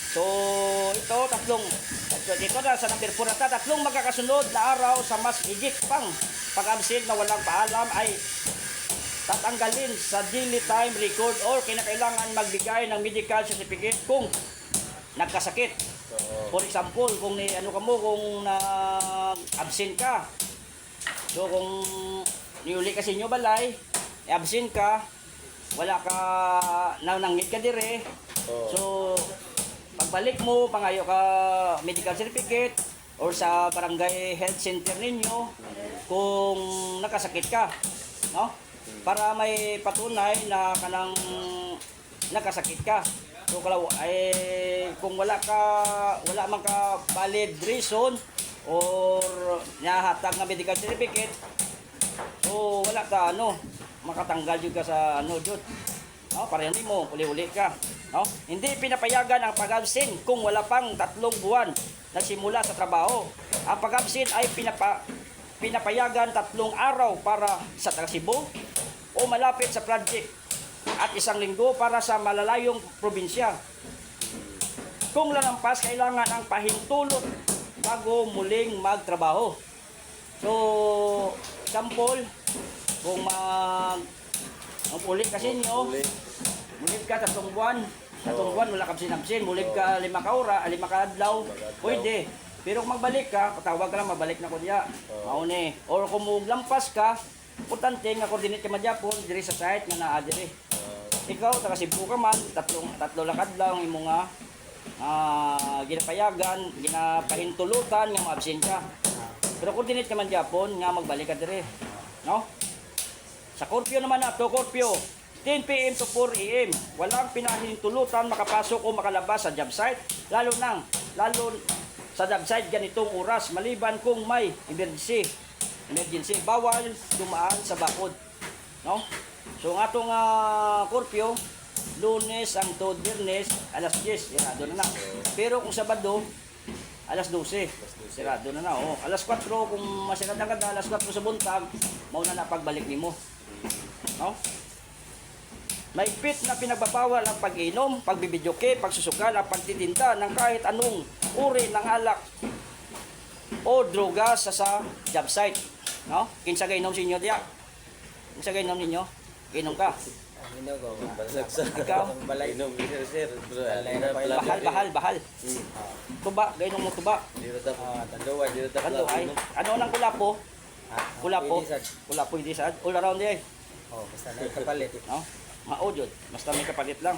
So, ito na sa number 4 na tatlong magkakasunod na araw sa mas higit pang pag-absent na walang paalam ay tatanggalin sa daily time record or kinakailangan magbigay ng medical certificate kung nagkasakit. For example, kung kung absent ka. So kung niuli kasi nyo balay, absent ka, wala ka nanangit ka dire. So pagbalik mo, pangayo ka medical certificate or sa barangay health center ninyo kung nakasakit ka, no? Para may patunay na kanang nakasakit ka. So kung wala man ka valid reason or nahatag na medical certificate, so wala ka makatanggal jud ka sa jud. No, para hindi mo uli-uli ka, no? Hindi pinapayagan ang pag-absent kung wala pang 3 buwan nagsimula sa trabaho. Ang pag-absent ay pinapayagan 3 araw para sa taga Cebu o malapit sa project at 1 linggo para sa malalayong probinsya. Kung lalampas, kailangan ang pahintulot bago muling magtrabaho. So, sample, kung ulit kasi nyo, mulib ka 3 buwan, 3 buwan wala ka absin, mulib ka 5 ka adlaw, pwede. Pero kung magbalik ka, patawag ka lang, mabalik na ko diya. Mauni. Or kung lampas ka, importante nga coordinate ka madyapon diri sa site nga naa diri. Ikaw taga Cebu ka man, tatlo lakad lang imo nga ginapayagan, ginapahintulutan nga maabsent ka. Pero coordinate ka man dyapon nga magbalik ka diri, no? Sa curfew naman to curfew 10 PM to 4 AM. Walang pinahintulutan makapasok o makalabas sa job site, lalo sa job site ganitong oras maliban kung may emergency. Bawal dumaan sa bakod, no? So ang atong curfew Lunes ang to Biyernes alas 10 sirado na. Pero kung Sabado alas 12 sirado na. Alas 4 kung masirada ka alas 4 sa buntag mao na pagbalik nimo, no? May pit na pinagbabawal ang pag-inom, pagbibidyoke, pagsusugal, ang pagtitinda ng kahit anong uri ng alak o droga sa job site, no? Kinsa gainom sa inyo diya? Kinsa gainom ninyo? Gainom ka? Inom ko. Ikaw? Inom, sir. Bahal. Tuba, gainom mo tuba. Tanduay. Ano nang kulapo? Kulapo hindi sad. All around diay. Basta na kapalit. No? Mao jud. Basta may kapalit lang.